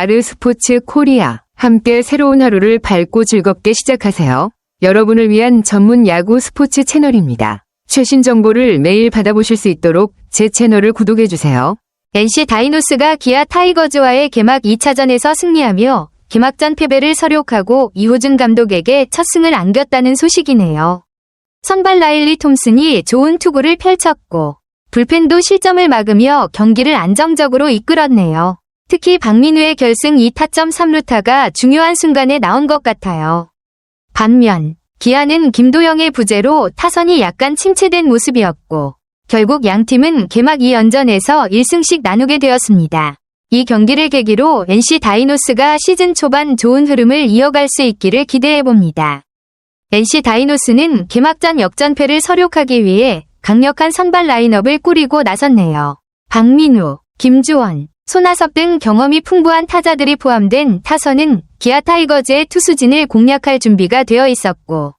아르스포츠 코리아. 함께 새로운 하루를 밝고 즐겁게 시작하세요. 여러분을 위한 전문 야구 스포츠 채널입니다. 최신 정보를 매일 받아보실 수 있도록 제 채널을 구독해주세요. NC 다이노스가 기아 타이거즈와의 개막 2차전에서 승리하며 개막전 패배를 설욕하고 이호준 감독에게 첫 승을 안겼다는 소식이네요. 선발 라일리 톰슨이 좋은 투구를 펼쳤고 불펜도 실점을 막으며 경기를 안정적으로 이끌었네요. 특히 박민우의 결승 2타점 3루타가 중요한 순간에 나온 것 같아요. 반면 기아는 김도영의 부재로 타선이 약간 침체된 모습이었고 결국 양팀은 개막 2연전에서 1승씩 나누게 되었습니다. 이 경기를 계기로 NC 다이노스가 시즌 초반 좋은 흐름을 이어갈 수 있기를 기대해봅니다. NC 다이노스는 개막전 역전패를 설욕하기 위해 강력한 선발 라인업을 꾸리고 나섰네요. 박민우, 김주원, 손아섭 등 경험이 풍부한 타자들이 포함된 타선은 기아 타이거즈의 투수진을 공략할 준비가 되어 있었고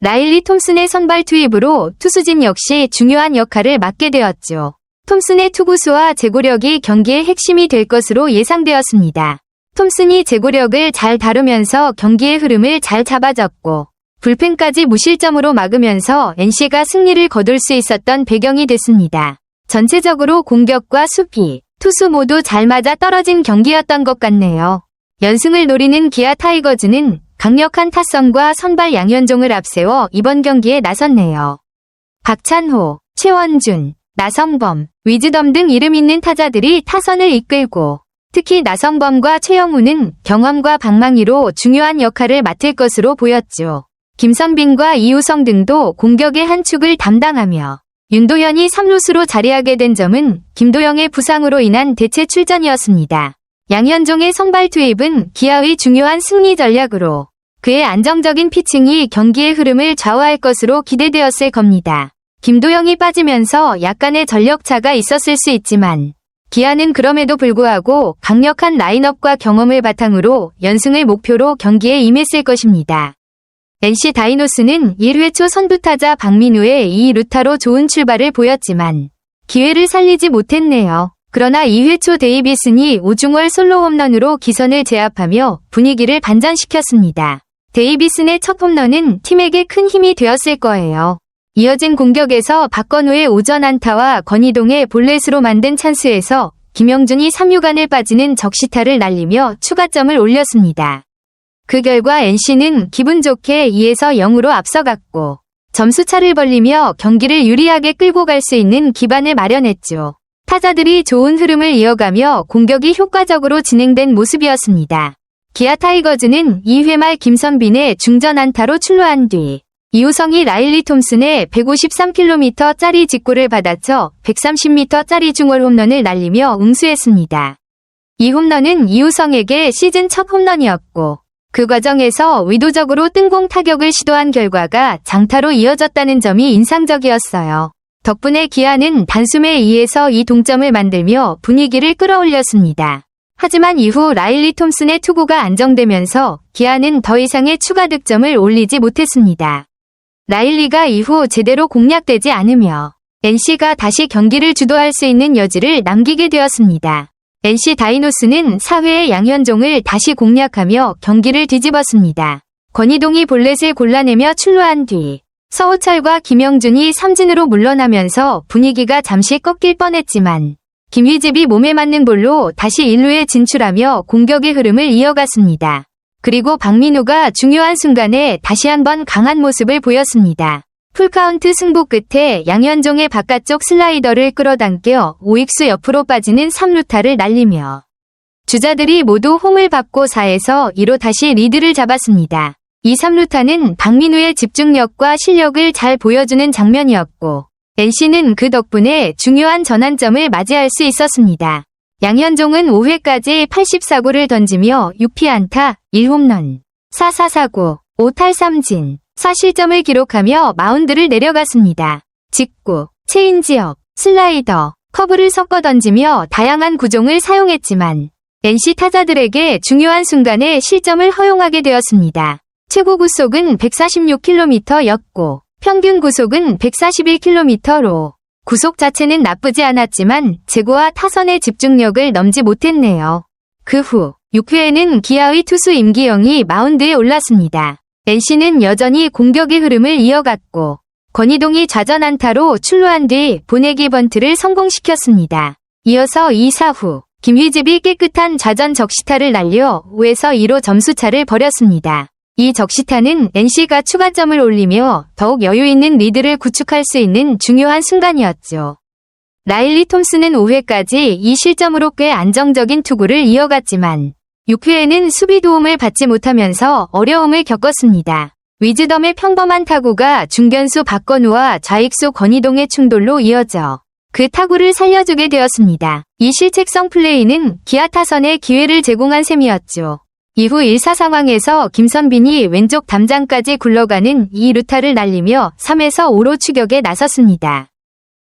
라일리 톰슨의 선발 투입으로 투수진 역시 중요한 역할을 맡게 되었죠. 톰슨의 투구수와 제구력이 경기의 핵심이 될 것으로 예상되었습니다. 톰슨이 제구력을 잘 다루면서 경기의 흐름을 잘 잡아줬고 불펜까지 무실점으로 막으면서 NC가 승리를 거둘 수 있었던 배경이 됐습니다. 전체적으로 공격과 수비, 투수 모두 잘 맞아 떨어진 경기였던 것 같네요. 연승을 노리는 기아 타이거즈는 강력한 타선과 선발 양현종을 앞세워 이번 경기에 나섰네요. 박찬호, 최원준, 나성범, 위즈덤 등 이름 있는 타자들이 타선을 이끌고 특히 나성범과 최영우는 경험과 방망이로 중요한 역할을 맡을 것으로 보였죠. 김선빈과 이우성 등도 공격의 한 축을 담당하며 윤도현이 3루수로 자리하게 된 점은 김도영의 부상으로 인한 대체 출전이었습니다. 양현종의 선발 투입은 기아의 중요한 승리 전략으로 그의 안정적인 피칭이 경기의 흐름을 좌우할 것으로 기대되었을 겁니다. 김도영이 빠지면서 약간의 전력차가 있었을 수 있지만 기아는 그럼에도 불구하고 강력한 라인업과 경험을 바탕으로 연승을 목표로 경기에 임했을 것입니다. NC 다이노스는 1회 초 선두타자 박민우의 2루타로 좋은 출발을 보였지만 기회를 살리지 못했네요. 그러나 2회 초 데이비슨이 오중월 솔로 홈런으로 기선을 제압하며 분위기를 반전시켰습니다. 데이비슨의 첫 홈런은 팀에게 큰 힘이 되었을 거예요. 이어진 공격에서 박건우의 오전 안타와 권희동의 볼넷으로 만든 찬스에서 김영준이 3루간을 빠지는 적시타를 날리며 추가점을 올렸습니다. 그 결과 NC는 기분 좋게 2에서 0으로 앞서갔고 점수차를 벌리며 경기를 유리하게 끌고 갈 수 있는 기반을 마련했죠. 타자들이 좋은 흐름을 이어가며 공격이 효과적으로 진행된 모습이었습니다. 기아 타이거즈는 2회 말 김선빈의 중전 안타로 출루한 뒤 이우성이 라일리 톰슨의 153km짜리 직구를 받아쳐 130m짜리 중월 홈런을 날리며 응수했습니다. 이 홈런은 이우성에게 시즌 첫 홈런이었고 그 과정에서 의도적으로 뜬공 타격을 시도한 결과가 장타로 이어졌다는 점이 인상적이었어요. 덕분에 기아는 단숨에 2에서 2 동점을 만들며 분위기를 끌어올렸습니다. 하지만 이후 라일리 톰슨의 투구가 안정되면서 기아는 더 이상의 추가 득점을 올리지 못했습니다. 라일리가 이후 제대로 공략되지 않으며 NC가 다시 경기를 주도할 수 있는 여지를 남기게 되었습니다. NC 다이노스는 4회에 양현종을 다시 공략하며 경기를 뒤집었습니다. 권희동이 볼넷을 골라내며 출루한 뒤 서호철과 김영준이 삼진으로 물러나면서 분위기가 잠시 꺾일 뻔했지만 김휘집이 몸에 맞는 볼로 다시 1루에 진출하며 공격의 흐름을 이어갔습니다. 그리고 박민우가 중요한 순간에 다시 한번 강한 모습을 보였습니다. 풀카운트 승부 끝에 양현종의 바깥쪽 슬라이더를 끌어당겨 오익수 옆으로 빠지는 3루타를 날리며 주자들이 모두 홈을 받고 4에서 2로 다시 리드를 잡았습니다. 이 3루타는 박민우의 집중력과 실력을 잘 보여주는 장면이었고 NC는 그 덕분에 중요한 전환점을 맞이할 수 있었습니다. 양현종은 5회까지 84구를 던지며 6피안타, 1홈런, 4사사구, 5탈삼진, 4실점을 기록하며 마운드를 내려갔습니다. 직구, 체인지업, 슬라이더, 커브를 섞어 던지며 다양한 구종을 사용했지만 NC 타자들에게 중요한 순간에 실점을 허용하게 되었습니다. 최고 구속은 146km였고 평균 구속은 141km로 구속 자체는 나쁘지 않았지만 제구와 타선의 집중력을 넘지 못했네요. 그 후 6회에는 기아의 투수 임기영이 마운드에 올랐습니다. NC는 여전히 공격의 흐름을 이어갔고 권희동이 좌전 안타로 출루한 뒤 보내기 번트를 성공시켰습니다. 이어서 2사 후 김휘집이 깨끗한 좌전 적시타를 날려 5에서 2로 점수차를 벌였습니다. 이 적시타는 NC가 추가점을 올리며 더욱 여유 있는 리드를 구축할 수 있는 중요한 순간이었죠. 라일리 톰슨은 5회까지 2실점으로 꽤 안정적인 투구를 이어갔지만 6회에는 수비 도움을 받지 못하면서 어려움을 겪었습니다. 위즈덤의 평범한 타구가 중견수 박건우와 좌익수 권희동의 충돌로 이어져 그 타구를 살려주게 되었습니다. 이 실책성 플레이는 기아 타선에 기회를 제공한 셈이었죠. 이후 1사 상황에서 김선빈이 왼쪽 담장까지 굴러가는 2루타를 날리며 3에서 5로 추격에 나섰습니다.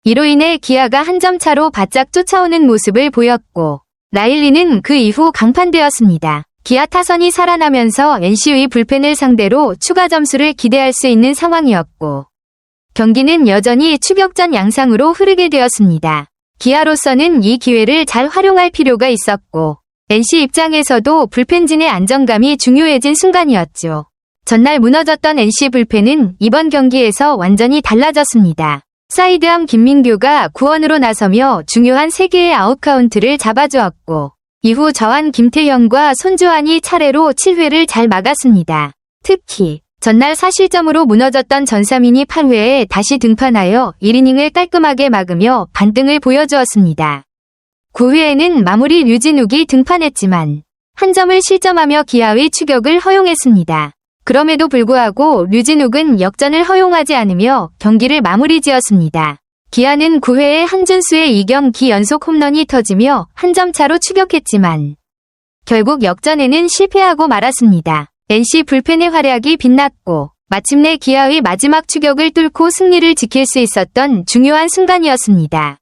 이로 인해 기아가 한 점 차로 바짝 쫓아오는 모습을 보였고 라일리는 그 이후 강판되었습니다. 기아 타선이 살아나면서 NC의 불펜을 상대로 추가 점수를 기대할 수 있는 상황이었고 경기는 여전히 추격전 양상으로 흐르게 되었습니다. 기아로서는 이 기회를 잘 활용할 필요가 있었고 NC 입장에서도 불펜진의 안정감이 중요해진 순간이었죠. 전날 무너졌던 NC 불펜은 이번 경기에서 완전히 달라졌습니다. 사이드암 김민규가 구원으로 나서며 중요한 3개의 아웃카운트를 잡아주었고 이후 저한 김태형과 손주환이 차례로 7회를 잘 막았습니다. 특히 전날 4실점으로 무너졌던 전삼인이 8회에 다시 등판하여 1이닝을 깔끔하게 막으며 반등을 보여주었습니다. 9회에는 마무리 류진욱이 등판했지만 한 점을 실점하며 기아의 추격을 허용했습니다. 그럼에도 불구하고 류진욱은 역전을 허용하지 않으며 경기를 마무리 지었습니다. 기아는 9회에 한준수의 2경기 연속 홈런이 터지며 한 점 차로 추격했지만 결국 역전에는 실패하고 말았습니다. NC 불펜의 활약이 빛났고 마침내 기아의 마지막 추격을 뚫고 승리를 지킬 수 있었던 중요한 순간이었습니다.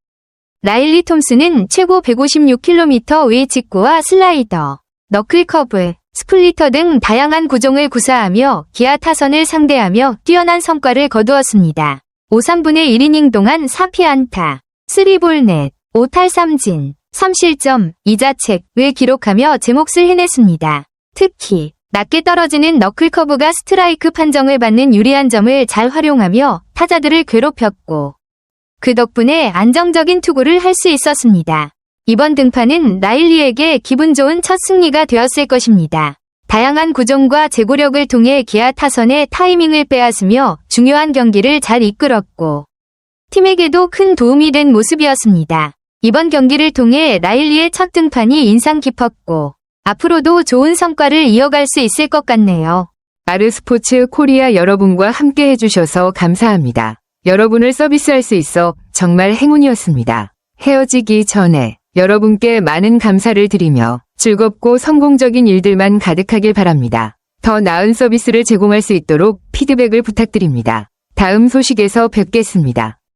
라일리 톰슨은 최고 156km의 직구와 슬라이더, 너클 커브, 스플리터 등 다양한 구종을 구사하며 기아 타선을 상대하며 뛰어난 성과를 거두었습니다. 5, 3분의 1이닝 동안 4피안타, 3볼 넷, 5탈3진, 3실점, 2자책을 기록하며 제 몫을 해냈습니다. 특히 낮게 떨어지는 너클커브가 스트라이크 판정을 받는 유리한 점을 잘 활용하며 타자들을 괴롭혔고 그 덕분에 안정적인 투구를 할 수 있었습니다. 이번 등판은 라일리에게 기분 좋은 첫 승리가 되었을 것입니다. 다양한 구종과 제구력을 통해 기아 타선의 타이밍을 빼앗으며 중요한 경기를 잘 이끌었고 팀에게도 큰 도움이 된 모습이었습니다. 이번 경기를 통해 라일리의 첫 등판이 인상 깊었고 앞으로도 좋은 성과를 이어갈 수 있을 것 같네요. 아르스포츠 코리아 여러분과 함께 해주셔서 감사합니다. 여러분을 서비스할 수 있어 정말 행운이었습니다. 헤어지기 전에 여러분께 많은 감사를 드리며 즐겁고 성공적인 일들만 가득하길 바랍니다. 더 나은 서비스를 제공할 수 있도록 피드백을 부탁드립니다. 다음 소식에서 뵙겠습니다.